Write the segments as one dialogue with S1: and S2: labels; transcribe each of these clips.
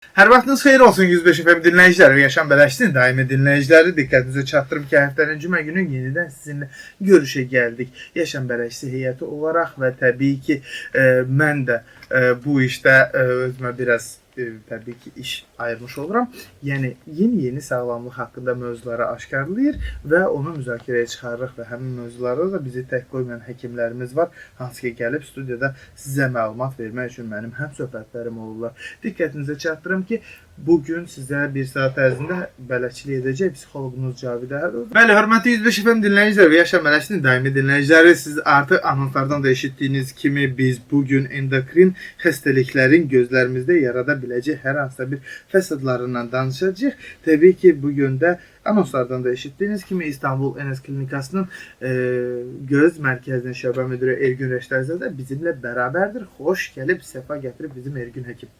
S1: Hər vaxtınız xeyir olsun 105 FM dinləyiciləri və Yaşam Bələşdinin daimi dinləyiciləri. Diqqətinizə çatdırım ki, həftənin cümə günü yenidən sizinlə görüşə gəldik. Yaşam Bələşdi heyəti olaraq və təbii ki, mən də bu işdə özümə biraz təbii ki, iş ayırmış oluram. Yəni, yeni sağlamlıq haqqında mövzuları aşkarlayır və onu müzakirəyə çıxarırıq və həmin mövzularda da bizi tək qoymayan həkimlərimiz var, hansı ki, gəlib studiyada sizə məlumat vermək üçün mənim həm söhbətlərim olurlar. Diqqətinizə çatdırım ki, bugün sizə bir saat ərzində bələdçilik edəcək psixoloqunuz Cavid Əhədov. Bəli, hörmətli 105 FM dinləyiciləri və Yaşam Bələşdinin daimi dinləyiciləri, siz artıq anonslardan da eşitdiyiniz kimi biz bugün endokrin xəstəliklərin gözlərimizdə yarada biləcək hər hansısa bir fəsadlarından danışacağıq. Təbii ki, bugün də anonslardan da eşitdiyiniz kimi İstanbul Enes Klinikasının göz mərkəzinin şöbə müdürü Ergün Rəşdərzadə bizimlə bərabərdir. Xoş gəlib, səfa gətirib bizim Ergün həkim.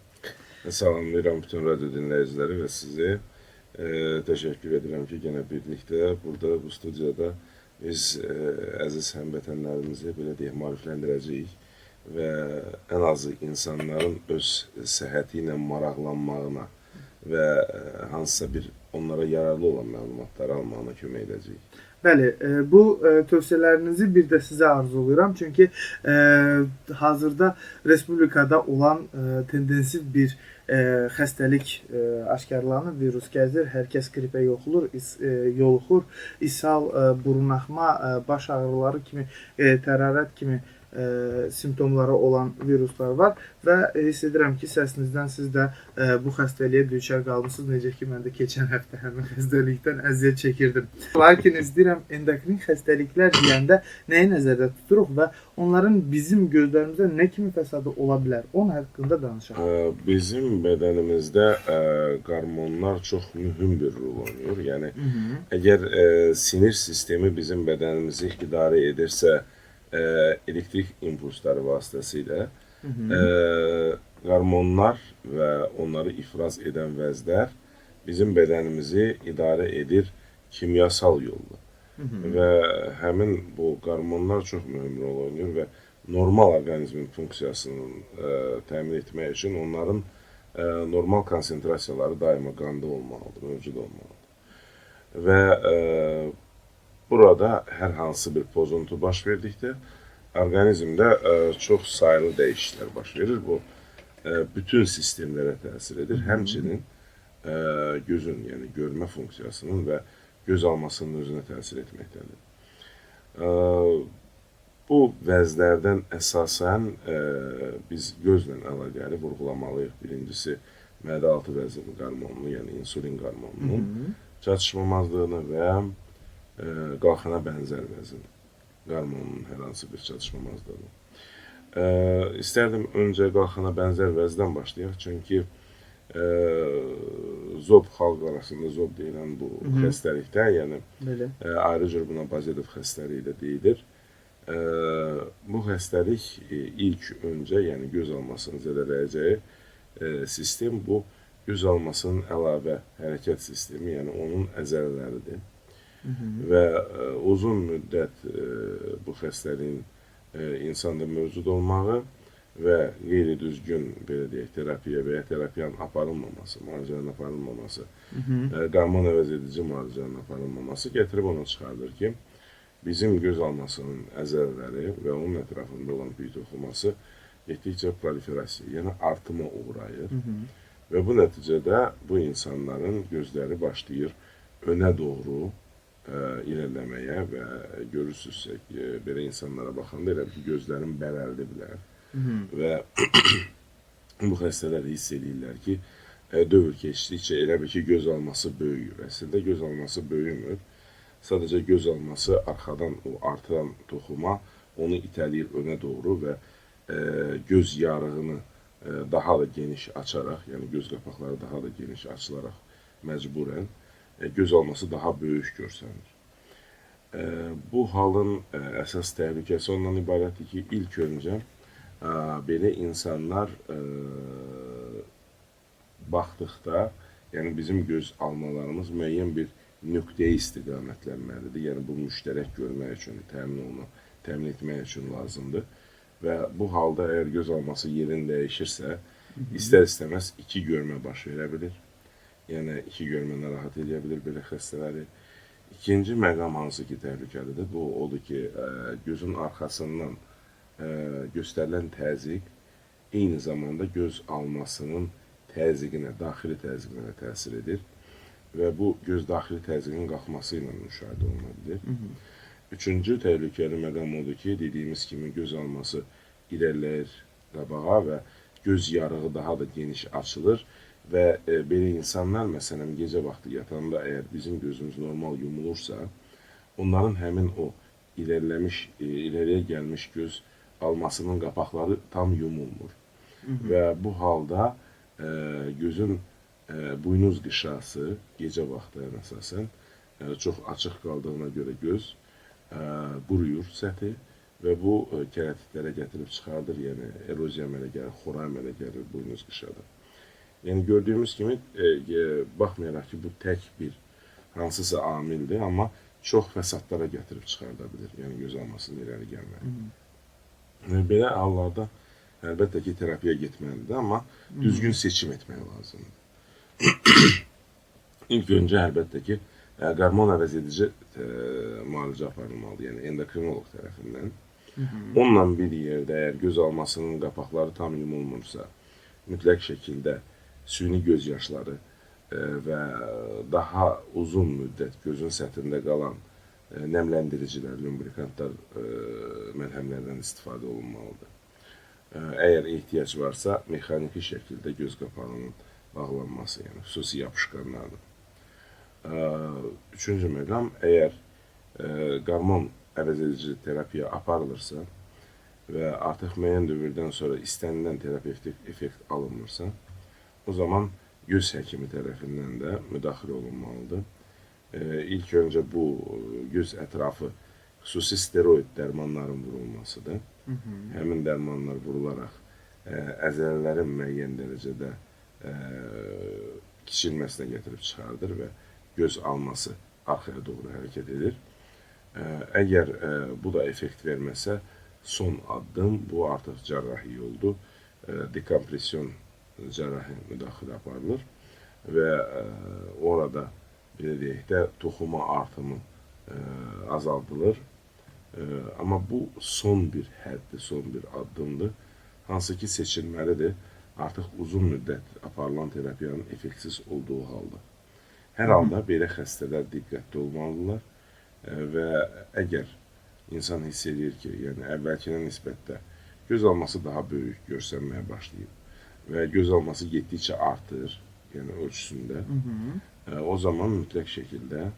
S2: Salamlayıram bütün radyo dinləyiciləri və sizi təşəkkür edirəm ki, yenə birlikdə burada, bu studiyada biz əziz həmvətənlərimizi belə deyək, maarifləndirəcəyik və ən azı insanların öz səhhəti ilə maraqlanmağına və hansısa bir onlara yararlı olan məlumatları almağına kömək edəcəyik.
S1: Bəli, bu tövsiyələrinizi bir də sizə arzulayıram. Çünki hazırda Respublikada olan tendensiv bir xəstəlik aşkarlanır, virus gəzir, hər kəs qripə yoluxur, ishal, burun axma, baş ağrıları kimi, tərarət kimi simptomları olan viruslar var və hiss edirəm ki, səsinizdən siz də bu xəstəliyə düçar qalmışsınız. Necə ki, mən də keçən həftə həmin xəstəlikdən əziyyət çəkirdim. Lakin istəyirəm, endokrin xəstəliklər deyəndə nəyi nəzərdə tuturuq və onların bizim gözlərimizdə nə kimi fəsadı ola bilər? Onun haqqında danışaq.
S2: Bizim bədənimizdə qarmonlar çox mühüm bir rol oynayır. Yəni, əgər sinir sistemi bizim bədənimizi idarə edirsə, elektrik impulsları vasitəsilə qarmonlar və onları ifraz edən vəzlər bizim bədənimizi idarə edir kimyasal yolla. Və həmin bu qarmonlar çox mühüm rol oynayır və normal orqanizmin funksiyasını təmin etmək üçün onların normal konsentrasiyaları daima qanda olmalıdır, mövcud olmalıdır. Və burada hər hansı bir pozuntu baş verdikdə, orqanizmdə çox sayılı dəyişikliklər baş verir. Bu, bütün sistemlərə təsir edir. Həmçinin gözün, yəni görmə funksiyasının və göz almasının özünə təsir etməkdədir. Bu vəzlərdən əsasən biz gözlə əlaqəli vurğulamalıyıq. Birincisi, mədə-altı vəzinin qarmonunu, yəni insulin qarmonunun çatışmamazlığını və qalxana bənzər vəzin qarmonunun hər hansı bir çatışmamazlığını. İstərdim öncə qalxana bənzər vəzdən başlayaq, çünki zob xalq arasında zob deyilən bu xəstəlikdə, yəni ayrı cür buna bazidov xəstəliyi də deyilir. Bu xəstəlik ilk öncə, yəni göz almasını zədələyəcəyi sistem bu göz almasının əlavə hərəkət sistemi, yəni onun əzələləridir. Və uzun müddət bu xəstəliyin insanda mövcud olmağı və qeyri-düzgün, belə deyək, terapiya və ya terapiyanın aparılmaması, müalicənin aparılmaması, qarmon əvəz edici müalicənin aparılmaması gətirib ona çıxardır ki, bizim göz almasının əzəlləri və onun ətrafında olan büyü toxuması getdikcə proliferasiya, yəni artıma uğrayır və bu nəticədə bu insanların gözləri başlayır önə doğru ilerləməyə və görürsünüzsə ki, belə insanlara baxanda elə ki, gözlərin bərəldi bilər və bu xəstələr hiss edirlər ki, dövr keçdikcə elə bir ki, göz alması böyüyür. Əslində, göz alması böyümür. Sadəcə göz alması arxadan o artıran toxuma onu itələyir önə doğru və göz yarığını daha da geniş açaraq, yəni göz qapaqları daha da geniş açılaraq məcburən göz alması daha böyük görsənir. Bu halın əsas təhlükəsi ondan ibarətdir ki, ilk öncə belə insanlar baxdıqda, yəni bizim göz almalarımız müəyyən bir nöqtəyə istiqamətlənməlidir. Yəni bu müştərək görmək üçün, təmin etmək üçün lazımdır. Və bu halda əgər göz alması yerin dəyişirsə, İstər-istəməz iki görmə baş verə bilir. Yəni iki görmə narahat edə bilir belə xəstələri. İkinci məqam hansı ki təhlükəlidir, bu odur ki, gözün arxasından göstərilən təzyiq eyni zamanda göz almasının təzyiqinə, daxili təzyiqinə təsir edir və bu göz daxili təzyiqin qalxması ilə müşahidə oluna bilir. Üçüncü təhlükəli məqam odur ki, dediyimiz kimi göz alması irəliləyir qabağa və göz yarığı daha da geniş açılır və belə insanlar, məsələn, gecə vaxtı yatanda əgər bizim gözümüz normal yumulursa, onların həmin o irəliyə gəlmiş göz almasının qapaqları tam yumulmur. Və bu halda gözün buynuz qışası gecə vaxtı əsasən çox açıq qaldığına görə göz quruyur səthi və bu keratitlərə gətirib çıxardır, yəni eroziya əmələ gəlir, xora əmələ gəlir buynuz qışada. Yəni gördüyümüz kimi, baxmayaraq ki, bu tək bir hansısa amildir, amma çox fəsadlara gətirib çıxarda bilir, yəni göz almasının irəli gəlməyi. Belə hallarda əlbəttə ki, terapiya getməlidir, amma düzgün seçim etmək lazımdır. İlk öncə əlbəttə ki, qarmon əvəzedici müalicə aparılmalıdır, yəni endokrinoloq tərəfindən. Onunla bir yerdə əgər göz almasının qapaqları tam yumulmursa, mütləq şəkildə süni göz yaşları və daha uzun müddət gözün səthində qalan nəmləndiricilər, lumbrikantlar məlhəmlərdən istifadə olunmalıdır. Əgər ehtiyac varsa, mexaniki şəkildə göz qapağının bağlanması, yəni xüsusi yapışqanlardır. Üçüncü məqam, əgər qarmon əvəzedici terapiya aparılırsa və artıq müəyyən dövrdən sonra istənilən terapevtik effekt alınmırsa, o zaman göz həkimi tərəfindən də müdaxilə olunmalıdır. İlk öncə bu göz ətrafı xüsusi steroid dərmanların vurulmasıdır. Həmin dərmanlar vurularaq əzələlərin müəyyən dərəcədə kiçilməsinə gətirib çıxardır və göz alması arxaya doğru hərəkət edir. Əgər bu da effekt verməsə, son addım bu artıq cərrahi yoldur. Dekompression cərrahi müdaxilə aparılır və orada belə deyək də toxuma artımı azaldılır. Amma bu son bir həddir, son bir addımdır. Hansı ki seçilməlidir artıq uzun müddət aparılan terapiyanın effektsiz olduğu halda. Hər halda belə xəstələr diqqətli olmalıdırlar və əgər insan hiss edir ki, yəni əvvəlkinə nisbətdə göz alması daha böyük görsənməyə başlayıb və göz alması getdikcə artır, yəni ölçüsündə, o zaman mütləq şəkildə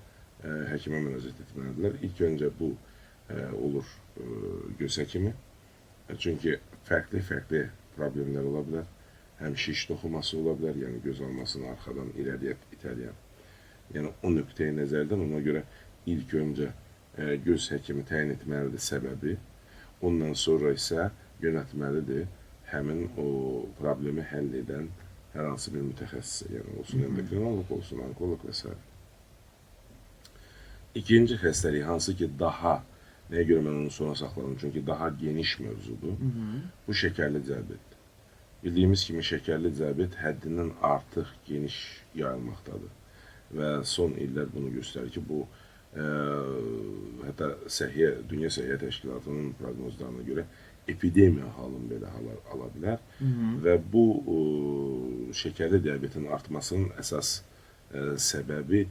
S2: həkimə müraciət etməlidirlər. İlk öncə bu olur göz həkimi, çünki fərqli problemlər ola bilər. Həm şiş toxuması ola bilər, yəni göz almasını arxadan irəliyə itələyən. Yəni o nöqteyi nəzərdən ona görə ilk öncə göz həkimi təyin etməlidir səbəbi, ondan sonra isə yönətməlidir həmin o problemi həll edən hər hansı bir mütəxəssisə, yəni olsun endokrinoloq, olsun onkoloq və s. İkinci xəstəlik, hansı ki daha, nəyə görə mən onu sona saxladım, çünki daha geniş mövzudur, bu şəkərli diabetdir. Bildiyimiz kimi şəkərli diabet həddindən artıq geniş yayılmaqdadır və son illər bunu göstərir ki, bu hətta Dünya Səhiyyə Təşkilatının proqnozlarına görə epidemiya halını belə ala bilər və bu şəkərli diabetin artmasının əsas səbəbi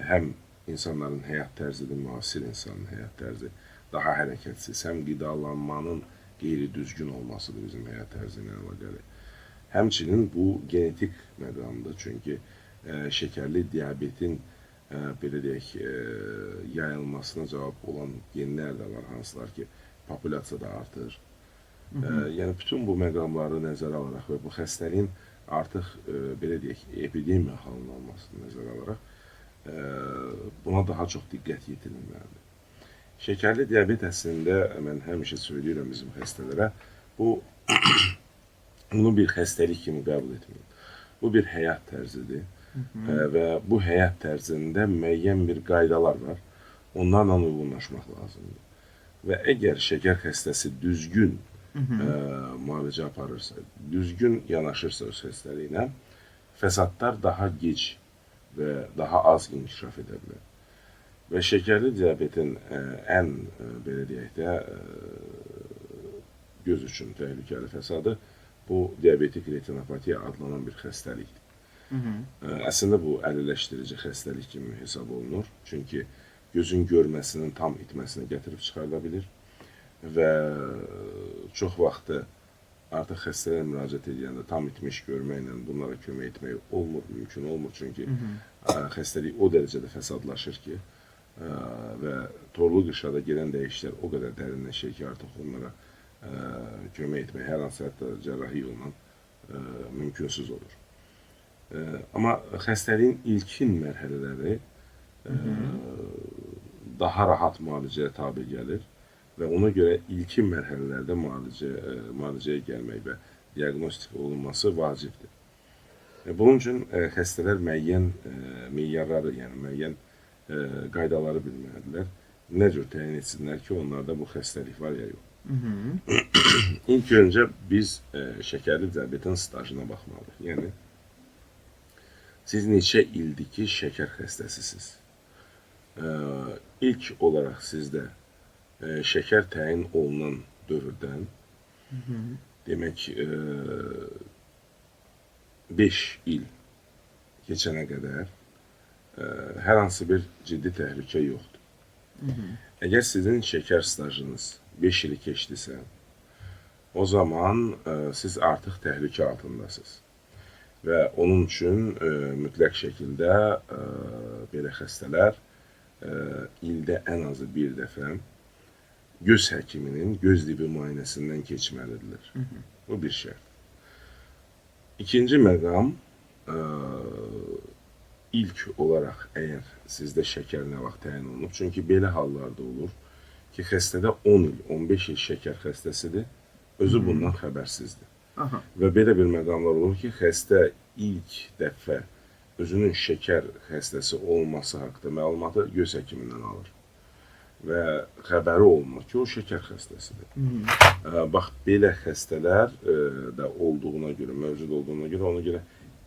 S2: həm insanların həyat tərzidir, müasir insanın həyat tərzi daha hərəkətsiz, həm qidalanmanın qeyri-düzgün olmasıdır bizim həyat tərzi ilə əlaqəli. Həmçinin bu genetik məqamdır, çünki şəkərli diabetin belə deyək, yayılmasına cavab olan genlər də var, hansılar ki, populyasiyada artır. Yəni, bütün bu məqamları nəzərə alaraq və bu xəstəliyin artıq, belə deyək, epidemiya halının almasını nəzərə alaraq buna daha çox diqqət yetirilməlidir. Şəkərli diabet əslində, mən həmişə söyləyirəm bizim xəstələrə, bunu bir xəstəlik kimi qəbul etməyin. Bu bir həyat tərzidir. Və bu həyat tərzində müəyyən bir qaydalar var, onlarla uyğunlaşmaq lazımdır. Və əgər şəkər xəstəsi düzgün müalicə aparırsa, düzgün yanaşırsa öz xəstəliyinə, fəsadlar daha gec və daha az inkişaf edə bilər. Və şəkərli diabetin ən, belə deyək də, göz üçün təhlükəli fəsadı bu diabetik retinopatiya adlanan bir xəstəlikdir. Əslində bu əlilləşdirici xəstəlik kimi hesab olunur. Çünki gözün görməsinin tam itməsinə gətirib çıxarda bilir və çox vaxtı artıq xəstələrə müraciət edəndə tam itmiş görməklə bunlara kömək etmək olmur, mümkün olmur. Çünki xəstəlik o dərəcədə fəsadlaşır ki, və torlu qışada gedən dəyişikliklər o qədər dərinləşir ki, artıq onlara kömək etmək hər hansı hətta cərrahi yolla mümkünsüz olur. Amma xəstəliyin ilkin mərhələləri daha rahat müalicəyə tabe gəlir və ona görə ilkin mərhələlərdə müalicəyə gəlmək və diaqnostika olunması vacibdir. Bunun üçün xəstələr müəyyən meyarları, yəni müəyyən qaydaları bilməlidirlər. Nə cür təyin etsinlər ki, onlarda bu xəstəlik var ya yox. İlk öncə biz şəkərli diabetin stajına baxmalıyıq. Yəni, siz neçə ildir ki, şəkər xəstəsisiniz? İlk olaraq sizdə şəkər təyin olunan dövrdən, demək, 5 il keçənə qədər hər hansı bir ciddi təhlükə yoxdur. Əgər sizin şəkər stajınız 5 ili keçdisə, o zaman siz artıq təhlükə altındasınız. Və onun üçün mütləq şəkildə belə xəstələr ildə ən azı bir dəfə göz həkiminin göz dibi müayinəsindən keçməlidirlər. Bu bir şərt. İkinci məqam, ilk olaraq əgər sizdə şəkər nə vaxt təyin olunub, çünki belə hallarda olur ki, xəstədə 10 il, 15 il şəkər xəstəsidir, özü bundan xəbərsizdir. Və belə bir məqamlar olur ki, xəstə ilk dəfə özünün şəkər xəstəsi olması haqda məlumatı göz həkimindən alır və xəbəri olmur ki, o şəkər xəstəsidir. Bax, belə xəstələr də olduğuna görə, mövcud olduğuna görə, ona görə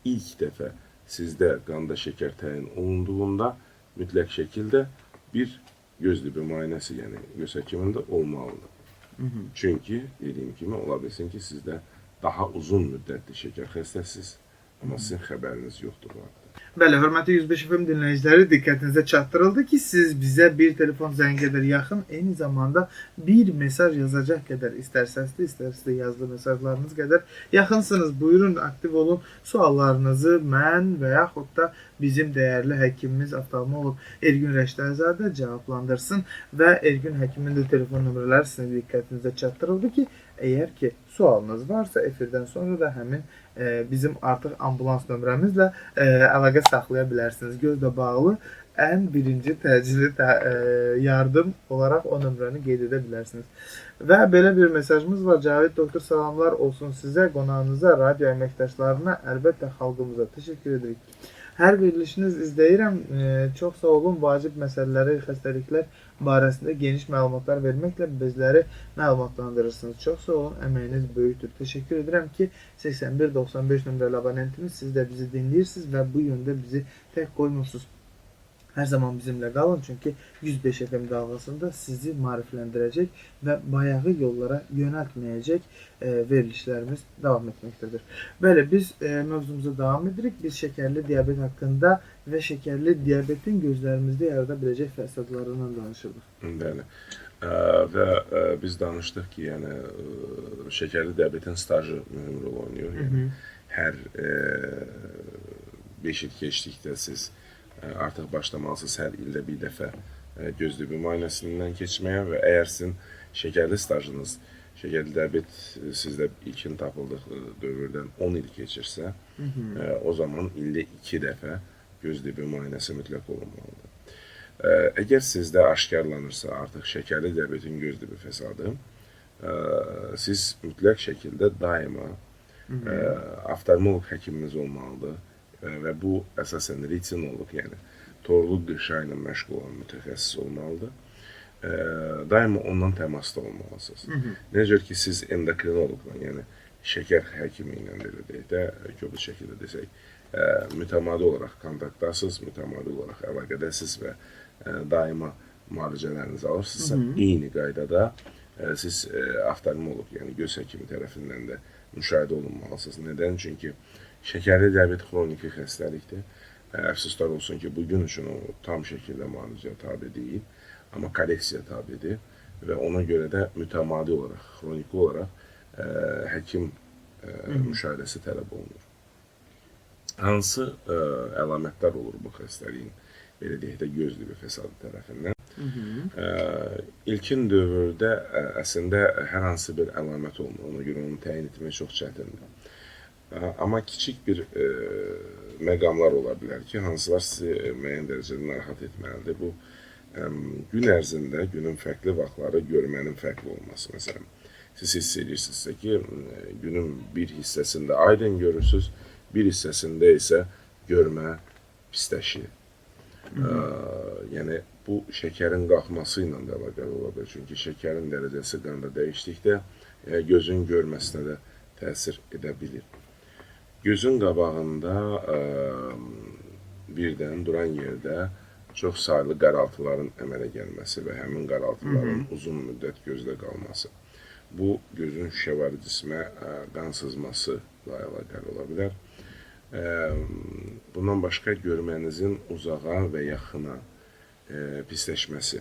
S2: ilk dəfə sizdə qanda şəkər təyin olunduğunda mütləq şəkildə bir göz dibi müayinəsi, yəni göz həkimində olmalıdır. Çünki, dediyim kimi, ola bilsin ki, sizdə daha uzun müddətli şəkər xəstəsiz, amma sizin xəbəriniz yoxdur bu haqda.
S1: Bəli, hörmətli 105 FM dinləyiciləri, diqqətinizə çatdırıldı ki, siz bizə bir telefon zəng qədər yaxın, eyni zamanda bir mesaj yazacaq qədər, istər səsli, istərsə yazılı mesajlarınız qədər yaxınsınız. Buyurun, aktiv olun, suallarınızı mən və yaxud da bizim dəyərli həkimimiz oftalmoloq Ergün Rəşdəzadə cavablandırsın və Ergün həkimin də telefon nömrələri sizin diqqətinizə çatdırıldı ki, əgər ki sualınız varsa, efirdən sonra da həmin bizim artıq ambulans nömrəmizlə əlaqə saxlaya bilərsiniz. Gözlə bağlı ən birinci təcili yardım olaraq o nömrəni qeyd edə bilərsiniz. Və belə bir mesajımız var. Cavid doktor, salamlar olsun sizə, qonağınıza, radio əməkdaşlarına, əlbəttə xalqımıza təşəkkür edirik. Hər verilişiniz izləyirəm. Çox sağ olun. Vacib məsələləri, xəstəliklər barəsində geniş məlumatlar verməklə bizləri məlumatlandırırsınız. Çox sağ olun. Əməyiniz böyükdür. Təşəkkür edirəm ki, 8195 nömrəli abonentimiz, siz də bizi dinləyirsiniz və bu yöndə bizi tək qoymursunuz. Hər zaman bizimlə qalın, çünki 105 FM dalğasında sizi maarifləndirəcək və bayağı yollara yönəltməyəcək verilişlərimiz davam etməkdədir. Bəli, biz mövzumuza davam edirik. Biz şəkərli diabet haqqında və şəkərli diabetin gözlərimizdə yarada biləcək fəsadlarından danışırdıq.
S2: Bəli. Və biz danışdıq ki, yəni şəkərli diabetin stajı mühüm rol oynayır. Yəni hər 5 il keçdikdə siz artıq başlamalısınız hər ildə bir dəfə göz dibi müayinəsindən keçməyə və əgər sizin şəkərli stajınız, şəkərli diabet sizdə ilkin tapıldıq dövrdən 10 il keçirsə, o zaman ildə 2 dəfə göz dibi müayinəsi mütləq olunmalıdır. Əgər sizdə aşkarlanırsa artıq şəkərli diabetin göz dibi fəsadı, siz mütləq şəkildə daima oftalmoloq həkiminiz olmalıdır. Və bu əsasən retinoloq, yəni torlu qışa ilə məşğul olan mütəxəssis olmalıdır. daima ondan təmasda olmalısınız. Necə ki, siz endokrinoloqla, yəni şəkər həkimi ilə belə deyək də, kobud şəkildə desək, mütəmadi olaraq kontaktdasınız, mütəmadi olaraq əlaqədəsiz və daima müalicələrinizi alırsınızsa, eyni qaydada siz oftalmoloq, yəni göz həkimi tərəfindən də müşahidə olunmalısınız. Nədən? Çünki şəkərli diabet xroniki xəstəlikdir. Əfsuslar olsun ki, bugün üçün o tam şəkildə müalicəyə tabe deyil, amma korreksiya tabedir və ona görə də mütəmadi olaraq, xroniki olaraq həkim müşahidəsi tələb olunur. Hansı əlamətlər olur bu xəstəliyin, belə deyək də, göz dibi fəsadı tərəfindən? İlkin dövrdə əslində hər hansı bir əlamət olmur, ona görə onu təyin etmək çox çətindir. Amma kiçik bir məqamlar ola bilər ki, hansılar sizi müəyyən dərəcədə narahat etməlidir. Bu, gün ərzində, günün fərqli vaxtları görmənin fərqli olması. Məsələn, siz hiss edirsinizsə ki, günün bir hissəsində aydın görürsünüz, bir hissəsində isə görmə pisləşir. Yəni, bu şəkərin qalxması ilə də əlaqəli ola bilər. Çünki şəkərin dərəcəsi qanda dəyişdikdə gözün görməsinə də təsir edə bilir. Gözün qabağında birdən duran yerdə çox saylı qaraltıların əmələ gəlməsi və həmin qaraltıların uzun müddət gözdə qalması. Bu, gözün şüşəvari cismə qan sızması ilə əlaqəli ola bilər. Bundan başqa görmənizin uzağa və yaxına pisləşməsi.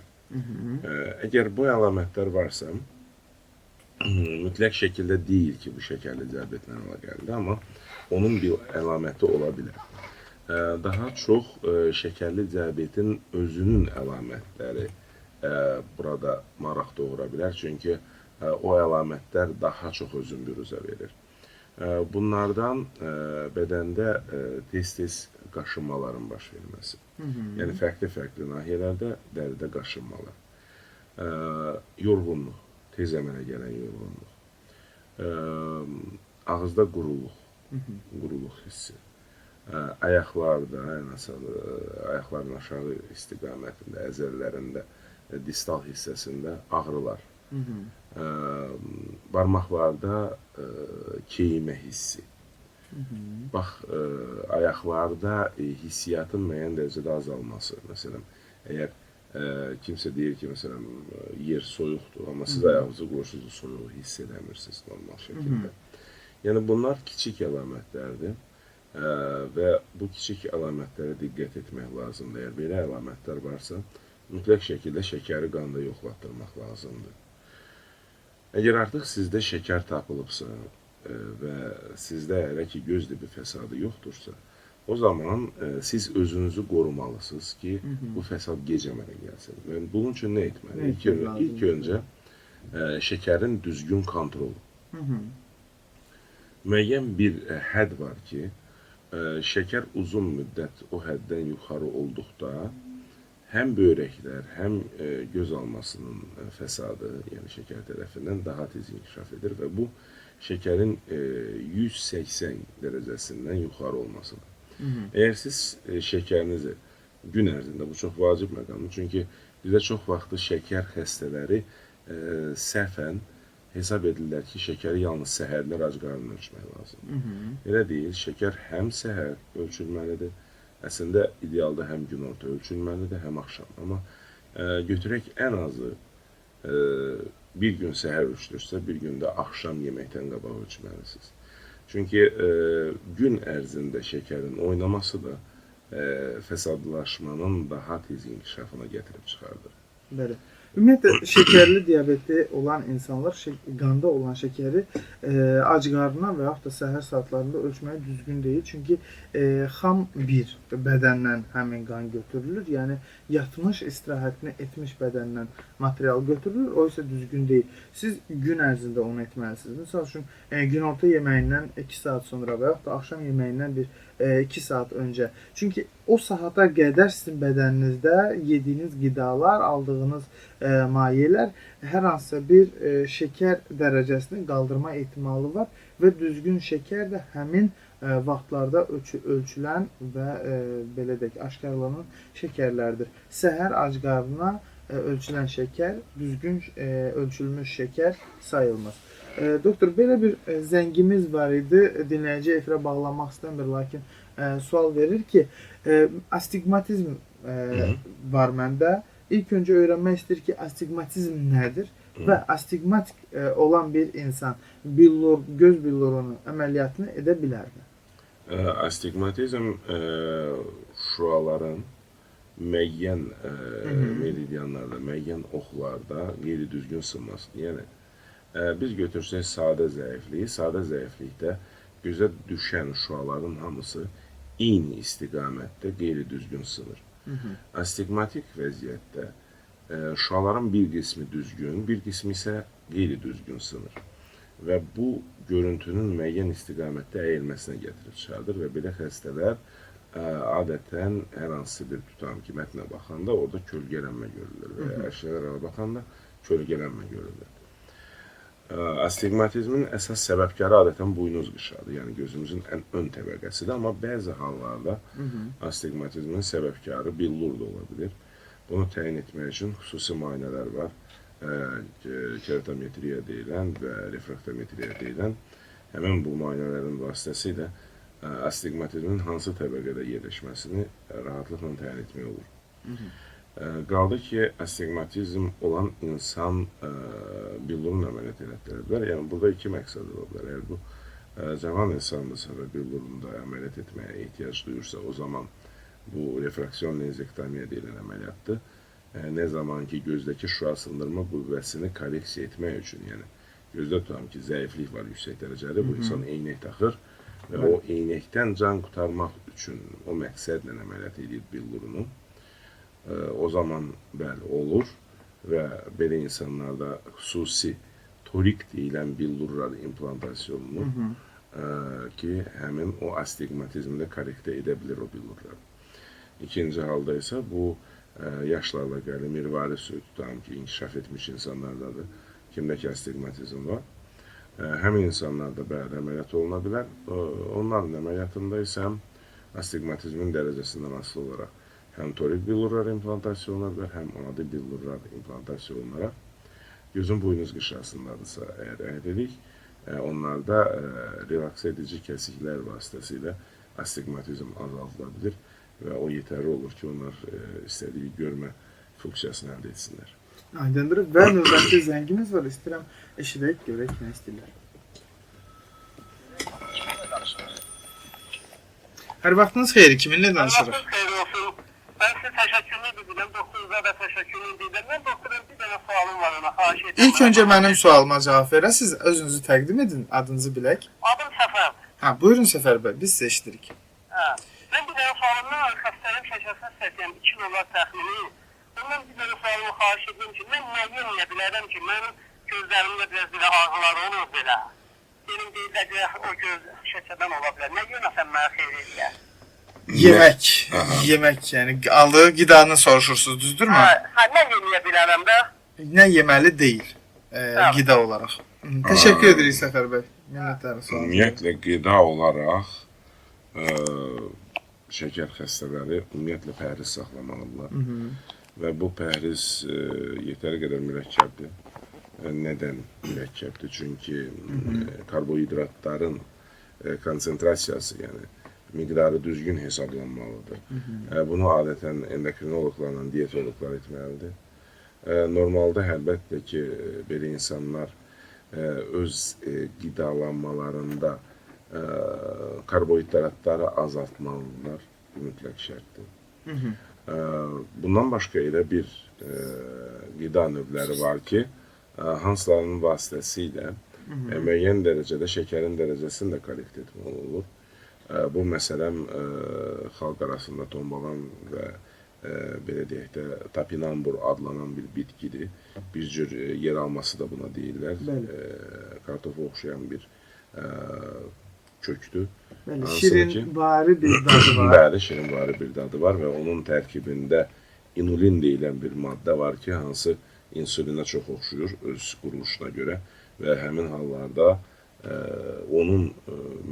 S2: Əgər bu əlamətlər varsa, mütləq şəkildə deyil ki, bu şəkərli diabetlə əlaqəlidir, amma onun bir əlaməti ola bilər. Daha çox şəkərli diabetin özünün əlamətləri burada maraq doğura bilər, çünki o əlamətlər daha çox özün büruzə verir. Bunlardan bədəndə tez-tez qaşınmaların baş verməsi. Yəni, fərqli-fərqli nahiyələrdə dəridə qaşınmalar. Yorğunluq, tez əmələ gələn yorğunluq. Ağızda quruluq hissi. Ayaqlarda, ayaqların aşağı istiqamətində, əzələlərində, distal hissəsində ağrılar. Barmaqlarda keyimə hissi. Bax, ayaqlarda hissiyatın müəyyən dərəcədə azalması. Məsələn, əgər kimsə deyir ki, məsələn, yer soyuqdur, amma siz ayağınızı qoyursunuz, soyuğu hiss edəmirsiniz normal şəkildə. Yəni, bunlar kiçik əlamətlərdir və bu kiçik əlamətlərə diqqət etmək lazımdır. Əgər belə əlamətlər varsa, mütləq şəkildə şəkəri qanda yoxlatdırmaq lazımdır. Əgər artıq sizdə şəkər tapılıbsa və sizdə hələ ki, göz dibi fəsadı yoxdursa, o zaman siz özünüzü qorumalısınız ki, bu fəsad gec əmələ gəlsin. Bunun üçün nə etməli? İlk öncə şəkərin düzgün kontrolu. Müəyyən bir hədd var ki, şəkər uzun müddət o həddən yuxarı olduqda həm böyrəklər, həm göz almasının fəsadı, yəni şəkər tərəfindən daha tez inkişaf edir və bu şəkərin 180 dərəcəsindən yuxarı olmasıdır. Əgər siz şəkərinizi gün ərzində, bu çox vacib məqamdır, çünki bizdə çox vaxtı şəkər xəstələri səhvən hesab edirlər ki, şəkəri yalnız səhərlər ac qarnına ölçmək lazımdır. Elə deyil, şəkər həm səhər ölçülməlidir, əslində idealda həm günorta ölçülməlidir, həm axşam. Amma götürək ən azı bir gün səhər ölçülürsə, bir gün də axşam yeməkdən qabaq ölçməlisiniz. Çünki gün ərzində şəkərin oynaması da fəsadlaşmanın daha tez inkişafına gətirib çıxardır.
S1: Bəli. Ümumiyyətlə, şəkərli diabeti olan insanlar qanda olan şəkəri ac qarnına və yaxud da səhər saatlarında ölçməyi düzgün deyil. Çünki xam bir bədəndən həmin qan götürülür. Yəni, yatmış, istirahətini etmiş bədəndən material götürülür. O isə düzgün deyil. Siz gün ərzində onu etməlisiniz. Misal üçün, günorta yeməyindən 2 saat sonra və yaxud da axşam yeməyindən 2 saat öncə. Çünki o saata qədər sizin bədəninizdə yediyiniz qidalar, aldığınız mayelər hər hansısa bir şəkər dərəcəsini qaldırma ehtimalı var və düzgün şəkər də həmin vaxtlarda ölçülən və belə deyək, aşkarlanan şəkərlərdir. Səhər ac qarnına ölçülən şəkər düzgün ölçülmüş şəkər sayılmaz. Doktor, belə bir zəngimiz var idi. Dinləyici efirə bağlanmaq istəmir, lakin sual verir ki, astigmatizm var məndə. İlk öncə öyrənmək istəyir ki, astigmatizm nədir və astigmatik olan bir insan göz billurunun əməliyyatını edə bilərmi?
S2: Astigmatizm şüaların müəyyən meridyanlarda, müəyyən oxlarda qeyri-düzgün sınmasını. Yəni, biz götürsək sadə zəifliyi, sadə zəiflikdə gözə düşən şüaların hamısı eyni istiqamətdə qeyri-düzgün sınır. Astigmatik vəziyyətdə şüaların bir qismi düzgün, bir qismi isə qeyri-düzgün sınır. Və bu görüntünün müəyyən istiqamətdə əyilməsinə gətirib çıxardır və belə xəstələr adətən hər hansı bir tutam ki, mətnə baxanda orada kölgələnmə görülür və ya əşyalara baxanda kölgələnmə görülür. Astigmatizmin əsas səbəbkarı adətən buynuz qışadır, yəni gözümüzün ən ön təbəqəsidir, amma bəzi hallarda astigmatizmin səbəbkarı billur da ola bilir. Bunu təyin etmək üçün xüsusi müayinələr var, keratometriya deyilən və refraktometriya deyilən. Həmin bu müayinələrin vasitəsilə astigmatizmin hansı təbəqədə yerləşməsini rahatlıqla təyin etmək olur. Qaldı ki, astigmatizm olan insan billurun əməliyyat elətdirə bilər. Yəni, burada iki məqsəd ola bilər. Əgər bu cavan insandırsa və billurunda əməliyyat etməyə ehtiyac duyursa, o zaman bu refraksion lenzektomiya deyilən əməliyyatdır. Nə zaman ki, gözdəki şüa sındırma qüvvəsini korreksiya etmək üçün, yəni gözdə tutam ki, zəiflik var yüksək dərəcəli, bu insan eynək taxır və o eynəkdən can qurtarmaq üçün o məqsədlə əməliyyat edir billurunu. O zaman bəli olur və belə insanlarda xüsusi torik deyilən billurlar implantasyonunu ki, həmin o astigmatizmdə korrektə edə bilir o billurları. İkinci halda isə bu yaşlarla gəlir, mirvari suyu tutam ki, inkişaf etmiş insanlardadır, kimdə ki astigmatizm var. Həmin insanlarda bəli əməliyyat oluna bilər. Onların əməliyyatında isə həm astigmatizmin dərəcəsindən asılı olaraq həm torik billurlar implantasiya oluna bilər, həm adi billurlar implantasiya olunaraq gözün buynuz qışasındadırsa əgər edirik, onlarda relaks edici kəsiklər vasitəsilə astigmatizm azaldıla bilir və o yetərli olur ki, onlar istədiyi görmə funksiyasını əldə etsinlər.
S1: Aydındır və növbəti zəngimiz var, istəyirəm eşidək, görək nə istəyirlər. Hər vaxtınız xeyir, kiminlə danışırıq?
S3: Ben size təşəkkürlü edirəm, doktorunuza da təşəkkürlü edirəm. Ben doktorun bir dənə sualım var ona, xahiş edirəm.
S1: İlk öncə mənim sualıma cavab verə, siz özünüzü təqdim edin, adınızı bilək.
S3: Adım Səfər.
S1: Buyurun Səfər bəy, biz sizə eşidirik.
S3: Ben bir dənə sualımdan var, xəstələrim şəkəsini səhvəyəm, 2 kilollar təxmini. Ondan bir dənə sualımı xahiş edirəm ki, mən nə yeməyə bilərəm ki, mənim gözlərimdə biraz belə ağrılar olur belə. Benim deyiləcək o göz şəkədən ola bilər. Nə yeməsəm mənə xeyir eləyər?
S1: Yemək, yəni aldığı qidanı soruşursunuz, düzdürmü?
S3: Nə yeməyə bilərəm də?
S1: Nə yeməli deyil qida olaraq. Təşəkkür edirik Səfər bəy.
S2: Ümumiyyətlə qida olaraq şəkər xəstələri ümumiyyətlə pəhriz saxlamalıdırlar və bu pəhriz yetəri qədər mürəkkəbdir. Nədən mürəkkəbdir? Çünki karbohidratların konsentrasiyası, yəni miqdarı düzgün hesablanmalıdır. Bunu adətən endokrinoloqlarla diyetoloqlar etməlidir. Normalda əlbəttə ki, belə insanlar öz qidalanmalarında karbohidratları azaltmalıdırlar, mütləq şərtdir. Bundan başqa elə bir qida növləri var ki, hansılarının vasitəsilə müəyyən dərəcədə şəkərin dərəcəsini də korrekt etmək olur. Bu məsələn xalq arasında tombalan və belə deyək də tapinambur adlanan bir bitkidir. Bir cür yer alması da buna deyirlər. Kartofa oxşayan bir kökdür.
S1: Şirinvari bir dadı var.
S2: Bəli, şirinvari bir dadı var və onun tərkibində inulin deyilən bir maddə var ki, hansı insulinə çox oxşuyur öz quruluşuna görə və həmin hallarda onun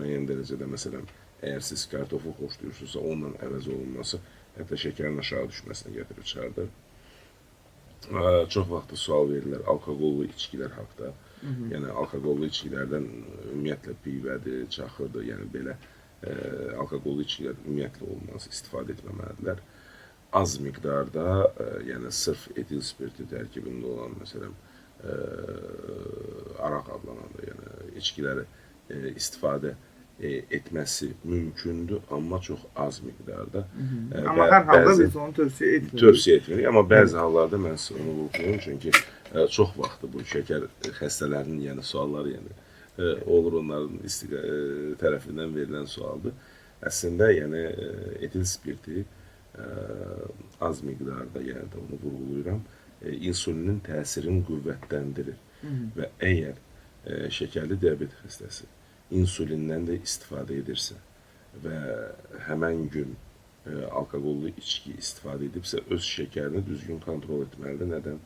S2: müəyyən dərəcədə məsələn əgər siz kartofu xoşlayırsınızsa onunla əvəz olunması hətta şəkərin aşağı düşməsinə gətirib çıxardır. Çox vaxt sual verirlər alkoqollu içkilər haqqında. Yəni alkoqollu içkilərdən ümumiyyətlə pivədir, çaxırdır, yəni belə alkoqollu içkilər ümumiyyətlə olmaz, istifadə etməməlidirlər. Az miqdarda, yəni sırf etil spirti tərkibində olan, məsələn, araq adlanan, yəni içkiləri istifadə etməsi mümkündür, amma çox az miqdarda.
S1: Amma hər halda biz onu tövsiyə etmirik.
S2: Tövsiyə etmirik, amma bəzi hallarda mən sizə onu vurğulayıram, çünki çox vaxtı bu şəkər xəstələrinin yəni sualları olur, onların tərəfindən verilən sualdır. Əslində, yəni etil spirti az miqdarda, yəni də onu vurğulayıram, insulinin təsirini qüvvətləndirir və əgər şəkərli diabet xəstəsi insulindən də istifadə edirsə və həmən gün alkoqollu içki istifadə edibsə, öz şəkərini düzgün kontrol etməlidir. Nədən?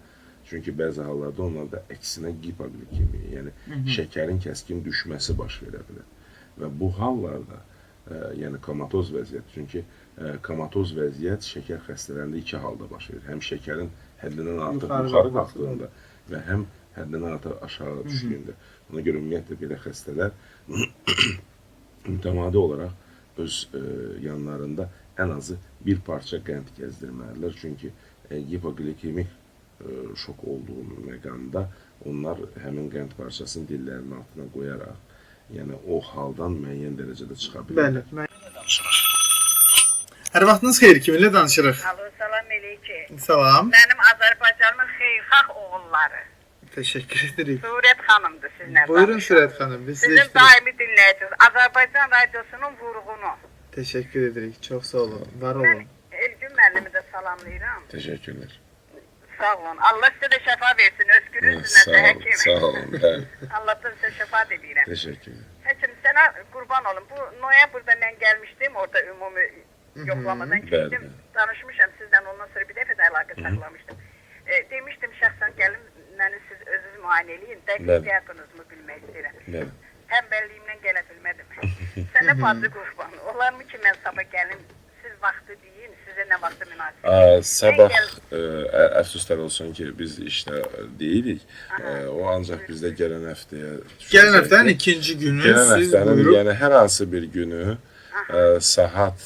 S2: Çünki bəzi hallarda onlarda əksinə hipoglikemiya, yəni şəkərin kəskin düşməsi baş verə bilər. Və bu hallarda, yəni komatoz vəziyyət, çünki komatoz vəziyyət şəkər xəstələrində iki halda baş verir. Həm şəkərin həddindən artıq yuxarı qalxdığında və həm həddindən artıq aşağı düşdüyündə. Ona görə ümumiyyətlə belə xəstələr mütəmadi olaraq öz yanlarında ən azı bir parça qənd gəzdirməlidirlər. Çünki hipoglikemik şok olduğu məqamda onlar həmin qənd parçasını dillərinin altına qoyaraq, yəni o haldan müəyyən dərəcədə çıxa bilər.
S1: Bəli. Hər vaxtınız xeyir, kiminlə danışırıq?
S3: Alo, salam eləyəcək.
S1: Salam.
S3: Mənim Azərbaycanın xeyirxah oğulları.
S1: Teşekkür ederim.
S3: Surət xanımdır sizinlə.
S1: Buyurun Surət xanım. Biz
S3: Sizin daimi dinləyiciniz. Azərbaycan radiosunun vurğunu.
S1: Teşekkür ederim. Çok sağ olun. Var olun.
S3: Mən Elgün müəllimi də salamlayıram.
S2: Təşəkkürlər.
S3: Sağ olun. Allah sizə də şəfa versin. Öskürürsünüz də həkim.
S2: Sağ olun.
S3: Allah'tan sizə şəfa diləyirəm.
S2: Təşəkkürlər.
S3: Həkim, sənə qurban olum. Bu noyabrda mən gəlmişdim, orada ümumi yoxlamadan keçdim. Danışmışam sizdən, ondan sonra bir dəfə də əlaqə saxlamışdım. Demişdim şəxsən gəlin, məni siz özünüz müayinə eləyin, dəqiq diaqnozumu bilmək istəyirəm. Tənbəlliyimdən gələ bilmədim. Sənə fazla qurban. Olarmı ki, mən sabah gəlim, siz vaxtı deyin, sizə nə vaxtı münasib?
S2: Sabah əfsuslar olsun ki, biz işdə deyilik. O ancaq bizdə gələn həftəyə düşəcəkdir.
S1: Gələn həftənin ikinci günü
S2: Gələn
S1: siz
S2: həftənin,
S1: buyurub.
S2: yəni hər hansı bir günü saat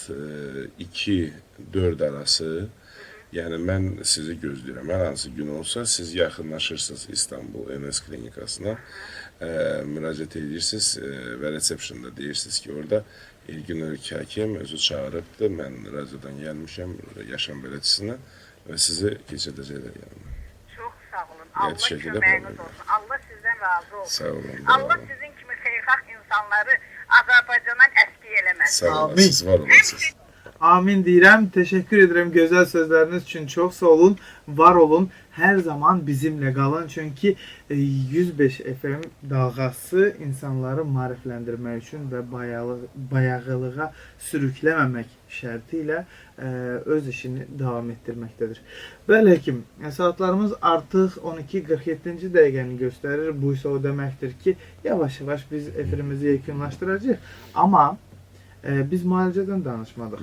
S2: 2-4 arası, yəni mən sizi gözləyirəm. Hər hansı gün olsa, siz yaxınlaşırsınız İstanbul MS klinikasına, müraciət edirsiniz və resepsiyonda deyirsiniz ki, orada İlgün Ülk həkim özü çağırıbdır, mən radiodan gəlmişəm, yaşam bələdçisinə və sizi keçirdəcəklər yanıma.
S3: Çox sağ olun. Allah
S2: şəkildə
S3: köməyiniz olsun. Allah sizdən razı olsun.
S2: Sağ olun.
S3: Allah sizin kimi xeyirxah insanları Azərbaycandan əski eləməsin.
S2: Sağ olun,
S1: Amin.
S2: siz var olasınız.
S1: Amin deyirəm. Teşekkür ederim güzel sözleriniz için. Çok sağ olun. Var olun. Her zaman bizimle kalın. Çünkü 105 FM dalğası insanları marifləndirmək üçün və bayağılığa sürükləməmək şərtilə öz işini davam etdirməkdədir. Bəli həkim, saatlarımız artıq 12:47-ci dəqiqəni göstərir. Bu isə o deməkdir ki, yavaş-yavaş biz efirimizi yekunlaşdıracağıq. Amma biz müalicədən danışmadıq.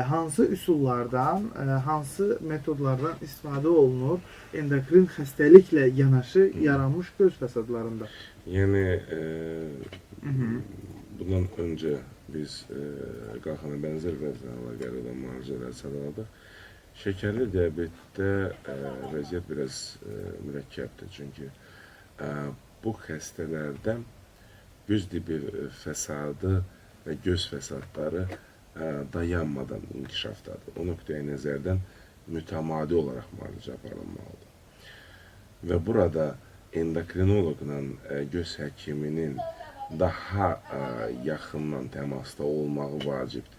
S1: Hansı üsullardan, hansı metodlardan istifadə olunur endokrin xəstəliklə yanaşı yaranmış göz fəsadlarında?
S2: Yəni, bundan öncə biz qalxana bənzər vəzlə əlaqəli olan müalicələr sadaladıq. Şəkərli diabetdə vəziyyət biraz mürəkkəbdir. Çünki bu xəstələrdə göz dibi fəsadı və göz fəsadları dayanmadan inkişafdadır. O nöqteyi nəzərdən mütəmadi olaraq müalicə aparılmalıdır. Və burada endokrinoloqla göz həkiminin daha yaxından təmasda olmağı vacibdir.